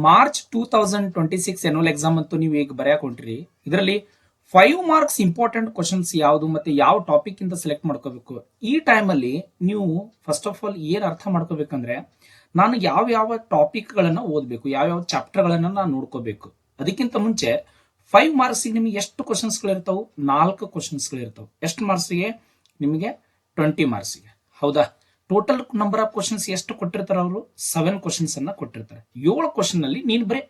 March 2026 annual exam ಅಂತೂ ನೀವು ಈಗ ಬರೆಯಕ್ ಹೊಂಟ್ರಿ. ಇದರಲ್ಲಿ 5 ಮಾರ್ಕ್ಸ್ ಇಂಪಾರ್ಟೆಂಟ್ ಕ್ವಶನ್ಸ್ ಯಾವುದು ಮತ್ತೆ ಯಾವ ಟಾಪಿಕ್ ಇಂದ ಸೆಲೆಕ್ಟ್ ಮಾಡ್ಕೋಬೇಕು. ಈ ಟೈಮ್ ಅಲ್ಲಿ ನೀವು ಫಸ್ಟ್ ಆಫ್ ಆಲ್ ಏನ್ ಅರ್ಥ ಮಾಡ್ಕೋಬೇಕಂದ್ರೆ, ನಾನು ಯಾವ ಯಾವ ಟಾಪಿಕ್ ಗಳನ್ನ ಓದಬೇಕು, ಯಾವ ಯಾವ ಚಾಪ್ಟರ್ ಗಳನ್ನ ನಾನು ನೋಡ್ಕೋಬೇಕು. ಅದಕ್ಕಿಂತ ಮುಂಚೆ 5 ಮಾರ್ಕ್ಸ್ ನಿಮಗೆ ಎಷ್ಟು ಕ್ವಶನ್ಸ್ ಗಳಿರ್ತಾವೆ? 4 ಕ್ವಶನ್ಸ್ ಗಳಿರ್ತಾವೆ. ಎಷ್ಟು ಮಾರ್ಕ್ಸ್ಗೆ? ನಿಮಗೆ 20 ಮಾರ್ಕ್ಸ್ಗೆ. ಹೌದಾ? ಟೋಟಲ್ ನಂಬರ್ ಆಫ್ ಕ್ವಶನ್ಸ್ ಎಷ್ಟು ಕೊಟ್ಟಿರ್ತಾರೆ? ಅವರು 7 ಕ್ವಶನ್ಸ್ ಅನ್ನ ಕೊಟ್ಟಿರ್ತಾರೆ. 7 ಕ್ವಶನ್ ಅಲ್ಲಿ ನೀನು ಬರೀ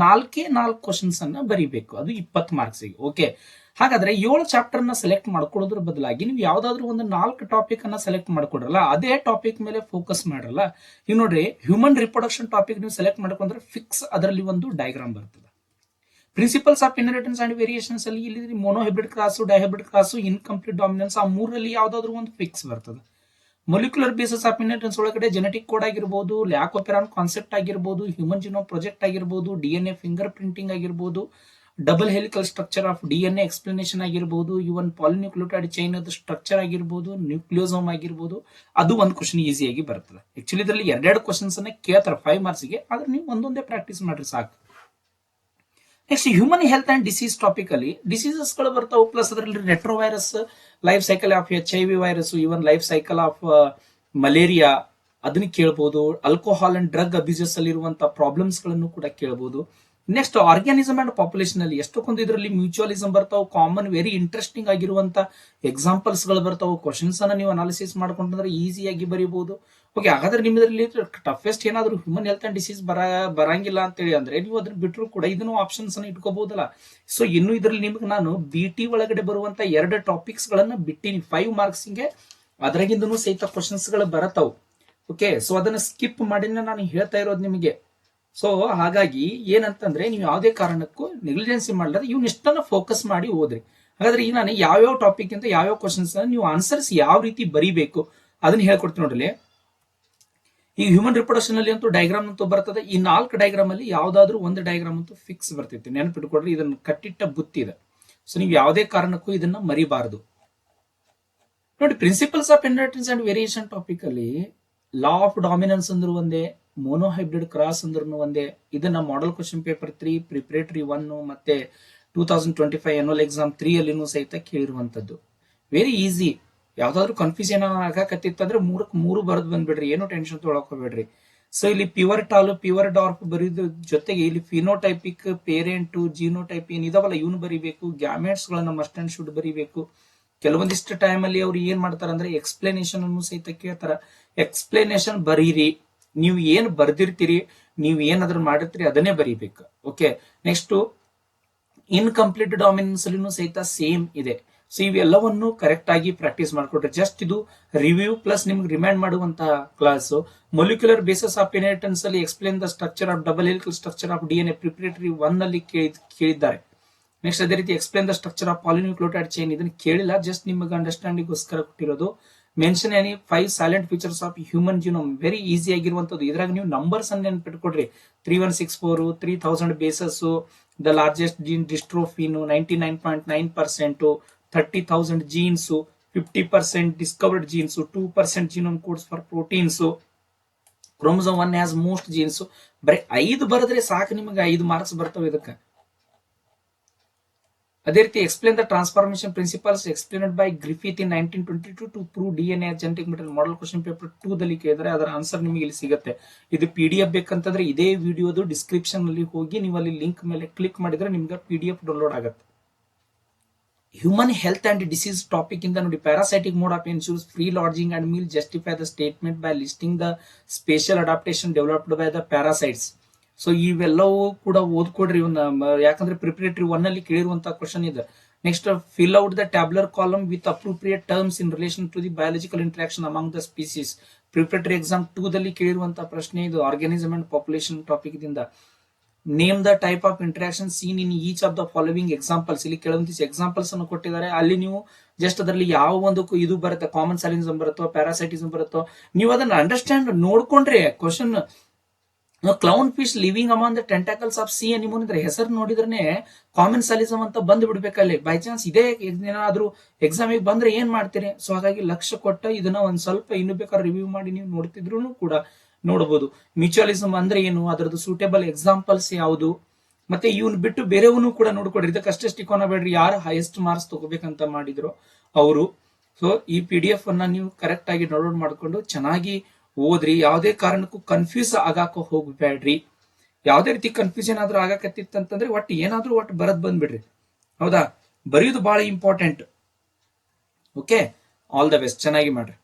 4 ಕ್ವಶನ್ಸ್ ಅನ್ನ ಬರೀಬೇಕು. ಅದು 20 ಮಾರ್ಕ್ಸ್ಗೆ. ಓಕೆ, ಹಾಗಾದ್ರೆ 7 ಚಾಪ್ಟರ್ ನ ಸೆಲೆಕ್ಟ್ ಮಾಡ್ಕೊಳ್ಳೋದ್ರ ಬದಲಾಗಿ ನೀವು ಯಾವ್ದಾದ್ರು ಒಂದು 4 ಟಾಪಿಕ್ ಅನ್ನ ಸೆಲೆಕ್ಟ್ ಮಾಡ್ಕೊಡ್ರಲ್ಲ, ಅದೇ ಟಾಪಿಕ್ ಮೇಲೆ ಫೋಕಸ್ ಮಾಡಲ್ಲ. ಈಗ ನೋಡ್ರಿ, ಹ್ಯೂಮನ್ ರಿಪ್ರೊಡಕ್ಷನ್ ಟಾಪಿಕ್ ನೀವು ಸೆಲೆಕ್ಟ್ ಮಾಡ್ಕೊಂಡ್ರೆ ಫಿಕ್ಸ್ ಅದರಲ್ಲಿ ಒಂದು ಡಯಾಗ್ರಾಮ್ ಬರ್ತದೆ. Principles of inheritance and variations ಅಲ್ಲಿ ಇಲ್ಲಿ monohybrid cross, dihybrid cross, incomplete dominance, ಆ ಮೂರಲ್ಲಿ ಯಾವ್ದಾದ್ರು ಒಂದು ಫಿಕ್ಸ್ ಬರ್ತದೆ. ಮೊಲಿಕ್ಯುಲರ್ ಬೇಸಿಸ್ ಆಫ್ ಇನ್ಹೆರಿಟೆನ್ಸ್ ಒಳಗಡೆ ಜೆನೆಟಿಕ್ ಕೋಡ್ ಆಗಿರ್ಬೋದು, ಲ್ಯಾಕೋಪೆರಾನ್ ಕಾನ್ಸೆಪ್ಟ್ ಆಗಿರ್ಬೋದು, ಹ್ಯೂಮನ್ ಜಿನೋಮ್ ಪ್ರಾಜೆಕ್ಟ್ ಆಗಿರ್ಬೋದು, ಡಿಎನ್ಎ ಫಿಂಗರ್ ಪ್ರಿಂಟಿಂಗ್ ಆಗಿರ್ಬೋದು, double helical structure of DNA explanation ಆಗಿರ್ಬೋದು, ಇವನ್ ಪಾಲಿನ್ಯೂಕ್ಲಿಯೋಟೈಡ್ ಚೈನ್ ಸ್ಟ್ರಕ್ಚರ್ ಆಗಿರ್ಬೋದು, ನ್ಯೂಕ್ಲಿಯೋಸೋಮ್ ಆಗಿರ್ಬೋದು, ಅದು ಒಂದು ಕ್ವಶನ್ ಈಸಿಯಾಗಿ ಬರ್ತದೆ. ಆಕ್ಚುಲಿ ಇದರಲ್ಲಿ ಎರಡೆರಡು ಕ್ವಶನ್ಸ್ ಅನ್ನ ಕೇಳ್ತಾರೆ 5 ಮಾರ್ಕ್ಸ್ಗೆ, ಆದ್ರೆ ನೀವು ಒಂದೊಂದೇ ಪ್ರಾಕ್ಟೀಸ್ ಮಾಡ್ರಿ ಸಾಕು. Next human health and disease topic ಅಲ್ಲಿ ಡಿಸೀಸಸ್ ಗಳು ಬರ್ತಾವೆ, ಪ್ಲಸ್ ಅದರಲ್ಲಿ retro virus, life cycle of HIV virus, even life cycle of malaria ಅದನ್ನ ಕೇಳಬಹುದು. ಆಲ್ಕೋಹಾಲ್ ಅಂಡ್ ಡ್ರಗ್ ಅಬ್ಯೂಸಸ್ ಅಲ್ಲಿ ಇರುವಂತಹ ಪ್ರಾಬ್ಲಮ್ಸ್ ಗಳನ್ನು ಕೂಡ ಕೇಳಬಹುದು. ನೆಕ್ಸ್ಟ್ ಆರ್ಗ್ಯಾನಿಸಮ್ ಅಂಡ್ ಪಾಪ್ಯುಲೇಷನ್ ಅಲ್ಲಿ ಎಷ್ಟೊಂದು ಇದರಲ್ಲಿ ಮ್ಯೂಚುವಲಿಸಮ್ ಬರ್ತಾವೆ, ಕಾಮನ್ ವೆರಿ ಇಂಟ್ರೆಸ್ಟಿಂಗ್ ಆಗಿರುವಂತ ಎಕ್ಸಾಂಪಲ್ಸ್ ಗಳು ಬರ್ತಾವೆ. ಕ್ವಶನ್ಸ್ ಅನ್ನ ನೀವು ಅನಾಲಿಸಿಸ್ ಮಾಡ್ಕೊಂಡ್ರೆ ಈಸಿಯಾಗಿ ಬರೀಬಹುದು. ಓಕೆ, ಹಾಗಾದ್ರೆ ನಿಮ್ಮದ್ರಲ್ಲಿ ಟಫೆಸ್ಟ್ ಏನಾದ್ರು ಹ್ಯೂಮನ್ ಹೆಲ್ತ್ ಅಂಡ್ ಡಿಸೀಸ್ ಬರಂಗಿಲ್ಲ ಅಂತೇಳಿ ಅಂದ್ರೆ ನೀವು ಅದ್ರ ಬಿಟ್ಟರು ಕೂಡ ಇದನ್ನು ಆಪ್ಷನ್ಸ್ ಅನ್ನ ಇಟ್ಕೋಬಹುದಲ್ಲ. ಸೊ ಇನ್ನು ಇದರಲ್ಲಿ ನಿಮ್ಗೆ ನಾನು BT ಒಳಗಡೆ ಬರುವಂತ 2 ಟಾಪಿಕ್ಸ್ ಗಳನ್ನ ಬಿಟ್ಟಿನಿ 5 ಮಾರ್ಕ್ಸ್ಗೆ. ಅದ್ರಾಗಿಂದನೂ ಸಹಿತ ಕ್ವಶನ್ಸ್ ಗಳು ಬರತಾವ್. ಓಕೆ, ಸೊ ಅದನ್ನ ಸ್ಕಿಪ್ ಮಾಡಿನ ನಾನು ಹೇಳ್ತಾ ಇರೋದು ನಿಮಗೆ. ಸೊ ಹಾಗಾಗಿ ಏನಂತಂದ್ರೆ, ನೀವು ಯಾವುದೇ ಕಾರಣಕ್ಕೂ ನೆಗ್ಲಿಜೆನ್ಸಿ ಮಾಡಲಾರ ಇವ್ನ ಇಷ್ಟನ್ನ ಫೋಕಸ್ ಮಾಡಿ ಓದ್ರಿ. ಹಾಗಾದ್ರೆ ಈಗ ನಾನು ಯಾವ್ಯಾವ ಟಾಪಿಕ್ ಅಂತ ಯಾವ್ಯಾವ ಕ್ವಶನ್ಸ್ ನೀವು ಆನ್ಸರ್ಸ್ ಯಾವ ರೀತಿ ಬರೀಬೇಕು ಅದನ್ನ ಹೇಳ್ಕೊಡ್ತೀನಿ ನೋಡ್ರಿ. ಈ ಹ್ಯೂಮನ್ ರಿಪ್ರೊಡಕ್ಷನ್ ಅಲ್ಲಿ ಅಂತೂ ಡಯಾಗ್ರಾಮ್ ಅಂತೂ ಬರ್ತದೆ. ಈ 4 ಡಯಾಗ್ರಾಮ್ ಅಲ್ಲಿ ಯಾವ್ದಾದ್ರು ಒಂದು ಡಯಾಗ್ರಾಮ್ ಅಂತೂ ಫಿಕ್ಸ್ ಬರ್ತೈತಿ. ನೆನಪಿಟ್ಕೊಡ್ರಿ, ಇದನ್ನ ಕಟ್ಟಿಟ್ಟ ಬುತ್ತಿ ಇದೆ. ಸೊ ನೀವು ಯಾವುದೇ ಕಾರಣಕ್ಕೂ ಇದನ್ನ ಮರಿಬಾರದು. ನೋಡಿ, principles of inheritance and variation topic ಅಲ್ಲಿ ಲಾ ಆಫ್ ಡಾಮಿನೆನ್ಸ್ ಅಂದ್ರೂ ಒಂದೇ, ಮೋನೋಹೈಬ್ರಿಡ್ ಕ್ರಾಸ್ ಅಂದ್ರೂ ಒಂದೇ. ಇದನ್ನ ಮಾಡೆಲ್ ಕ್ವಶನ್ ಪೇಪರ್ 3, ಪ್ರಿಪರೇಟರಿ 1 ಮತ್ತೆ 2025 ಎನ್ಯುವಲ್ ಎಕ್ಸಾಮ್ 3 ಅಲ್ಲಿನೂ ಸಹಿತ ಕೇಳಿರುವಂತದ್ದು. Very easy. ಯಾವ್ದಾದ್ರು ಕನ್ಫ್ಯೂಷನ್ ಆಗಕತ್ತಿತ್ತಂದ್ರೆ 3 ಬರೆದು ಬಂದ್ಬಿಡ್ರಿ, ಏನು ಟೆನ್ಷನ್ ತೊಗೊಳಕ್ ಹೋಗ್ಬೇಡ್ರಿ. ಸೊ ಇಲ್ಲಿ ಪ್ಯೂರ್ ಟಾಲು, ಪ್ಯೂರ್ ಡಾರ್ಕ್ ಬರೀದು ಜೊತೆಗೆ ಇಲ್ಲಿ ಫಿನೋಟೈಪಿಕ್, ಪೇರೆಂಟ್, ಜೀನೋಟೈಪ್ ಏನ್ ಇದಾವಲ್ಲ ಇವನು ಬರೀಬೇಕು. ಗ್ಯಾಮೆಟ್ಸ್ ಗಳನ್ನ ಮಸ್ಟ್ ಅಂಡ್ ಶುಡ್ ಬರೀಬೇಕು. ಕೆಲವೊಂದಿಷ್ಟು ಟೈಮ್ ಅಲ್ಲಿ ಅವ್ರು ಏನ್ ಮಾಡ್ತಾರ ಅಂದ್ರೆ ಎಕ್ಸ್ಪ್ಲನೇಷನ್ ಅನ್ನು ಸಹಿತ ಕೇಳ್ತಾರ. ಎಕ್ಸ್ಪ್ಲನೇಷನ್ ಬರೀರಿ, ನೀವು ಏನ್ ಬರ್ದಿರ್ತೀರಿ, ನೀವು ಏನಾದ್ರೂ ಮಾಡಿರ್ತೀರಿ ಅದನ್ನೇ ಬರೀಬೇಕು. ಓಕೆ, ನೆಕ್ಸ್ಟ್ ಇನ್ಕಂಪ್ಲೀಟ್ ಡಾಮಿನೆನ್ಸ್ ಅಲ್ಲಿನೂ ಸಹಿತ ಸೇಮ್ ಇದೆ. ಸೊ ಇವೆಲ್ಲವನ್ನು ಕರೆಕ್ಟ್ ಆಗಿ ಪ್ರಾಕ್ಟೀಸ್ ಮಾಡ್ಕೊಟ್ರೆ ಜಸ್ಟ್ ಇದು ರಿವ್ಯೂ ಪ್ಲಸ್ ನಿಮ್ಗೆ ರಿಮೈಂಡ್ ಮಾಡುವಂತಹ class. Molecular basis of inheritance ಅಲ್ಲಿ explain the structure of double helical structure of DNA preparatory 1 ಅಲ್ಲಿ ಕೇಳಿದ್ದಾರೆ. ನೆಕ್ಸ್ಟ್ ಅದೇ ರೀತಿ explain the structure of polynucleotide chain, ಇದನ್ನ ಕೇಳಿಲ್ಲ, ಜಸ್ಟ್ ನಿಮಗೆ ಅಂಡರ್ಸ್ಟ್ಯಾಂಡಿಂಗ್ ಗೋಸ್ಕರ ಕೊಟ್ಟಿರೋದು. Mention any 5 salient features of human genome, very easy ಆಗಿರುವಂತದ್ದು. ಇದ್ರಾಗ ನೀವು ನಂಬರ್ಸ್ ಅನ್ನ ನೆನ್ಪಿಟ್ಕೊಡ್ರಿ. 3164, 3000 bases, the largest gene dystrophin 99.9%, 30,000 jeans, 50% discovered jeans, 2% genome codes for proteins, chromosome 1 has most genes. ಬರೀ 5 ಬರೆದ್ರೆ ಸಾಕು, ನಿಮಗೆ 5 ಮಾರ್ಕ್ಸ್ ಬರ್ತವೆ ಇದಕ್ಕೆ. ಅದೇ ರೀತಿ explain the transformation principles explained by Griffith in 1922 to prove DNA genetic material. Model question paper 2 ದಲ್ಲಿ ಕೇಳಿದ್ರೆ ಅದರ ಆನ್ಸರ್ ನಿಮಗೆ ಇಲ್ಲಿ ಸಿಗುತ್ತೆ. ಇದು PDF ಬೇಕಂತಂದ್ರೆ ಇದೇ ವಿಡಿಯೋದು ಡಿಸ್ಕ್ರಿಪ್ಷನ್ ಅಲ್ಲಿ ಹೋಗಿ ನೀವು ಅಲ್ಲಿ ಲಿಂಕ್ ಮೇಲೆ ಕ್ಲಿಕ್ ಮಾಡಿದ್ರೆ ನಿಮ್ಗೆ PDF ಡೌನ್ಲೋಡ್ ಆಗುತ್ತೆ. Human health and disease topic ಇಂದ ನೋಡಿ, parasitic mode of ensures free lodging and meal, justify the statement by listing the special adaptation developed by the parasites. So ಇವೆಲ್ಲವೂ ಕೂಡ ಓದ್ಕೊಡ್ರಿ ಇವನ್ನ, ಯಾಕಂದ್ರೆ ಪ್ರಿಪರೇಟರಿ 1 ಅಲ್ಲಿ ಕೇಳಿರುವಂತಹ ಕ್ವಶನ್ ಇದೆ. Next fill out the tabular column with appropriate terms in relation to the biological interaction among the species. Preparatory exam 2 ದಲ್ಲಿ ಕೇಳಿರುವಂತಹ ಪ್ರಶ್ನೆ ಇದು, ಆರ್ಗ್ಯಾನಿಸಮ್ ಅಂಡ್ ಪಾಪ್ಯುಲೇಷನ್ ಟಾಪಿಕ್ ದಿಂದ. Name the type of interaction seen in each of the following examples. ಇಲ್ಲಿ ಕೆಲವೊಂದಿಷ್ಟು examples ಅನ್ನು ಕೊಟ್ಟಿದ್ದಾರೆ. ಅಲ್ಲಿ ನೀವು ಜಸ್ಟ್ ಅದರಲ್ಲಿ ಯಾವ ಒಂದು ಇದು ಬರುತ್ತೆ, ಕಾಮನ್ ಸಾಲಿನಿಸಮ್ ಬರುತ್ತೋ, ಪ್ಯಾರಾಸೈಟಿಸಮ್ ಬರುತ್ತೋ, ನೀವು ಅದನ್ನ ಅಂಡರ್ಸ್ಟ್ಯಾಂಡ್ ನೋಡ್ಕೊಂಡ್ರೆ question. Clown fish living among the tentacles of sea anemone ಇದ್ರೆ ಹೆಸರು ನೋಡಿದ್ರೆ ಕಾಮನ್ ಸಾಲಿಸಮ್ ಅಂತ ಬಂದ್ ಬಿಡ್ಬೇಕಲ್ಲಿ. ಬೈ ಚಾನ್ಸ್ ಇದೇ ಏನಾದ್ರೂ ಎಕ್ಸಾಮಿಗೆ ಬಂದ್ರೆ ಏನ್ ಮಾಡ್ತೀರಿ? ಸೊ ಹಾಗಾಗಿ ಲಕ್ಷ್ಯ ಕೊಟ್ಟ ಇದನ್ನ ಒಂದ್ ಸ್ವಲ್ಪ ಇನ್ನು ಬೇಕಾದ್ರೆ ರಿವ್ಯೂ ಮಾಡಿ ನೀವು ನೋಡ್ತಿದ್ರು ಕೂಡ ನೋಡಬಹುದು. ಮ್ಯೂಚುವಲಿಸಮ್ ಅಂದ್ರೆ ಏನು, ಅದರದ್ದು ಸೂಟೇಬಲ್ ಎಕ್ಸಾಂಪಲ್ಸ್ ಯಾವುದು, ಮತ್ತೆ ಇವನ್ ಬಿಟ್ಟು ಬೇರೆಯವನು ಕೂಡ ನೋಡ್ಕೊಡ್ರಿ. ಇದಕ್ಕೆ ಅಷ್ಟೇ ಇಕೋನ ಬೇಡ್ರಿ, ಯಾರು ಹೈಯೆಸ್ಟ್ ಮಾರ್ಕ್ಸ್ ತಗೋಬೇಕಂತ ಮಾಡಿದ್ರು ಅವರು. ಸೊ ಈ PDF ಅನ್ನ ನೀವು ಕರೆಕ್ಟ್ ಆಗಿ ಡೌನ್ಲೋಡ್ ಮಾಡ್ಕೊಂಡು ಚೆನ್ನಾಗಿ ಓದ್ರಿ. ಯಾವುದೇ ಕಾರಣಕ್ಕೂ ಕನ್ಫ್ಯೂಸ್ ಆಗಾಕ ಹೋಗ್ಬೇಡ್ರಿ. ಯಾವುದೇ ರೀತಿ ಕನ್ಫ್ಯೂಷನ್ ಆದ್ರೂ ಆಗಕತ್ತಿತ್ತಂತಂದ್ರೆ ಒಟ್ಟು ಬರದ್ ಬಂದ್ಬಿಡ್ರಿ. ಹೌದಾ, ಬರೆಯೋದು ಬಹಳ important. Okay, all the best, ಚೆನ್ನಾಗಿ ಮಾಡ್ರಿ.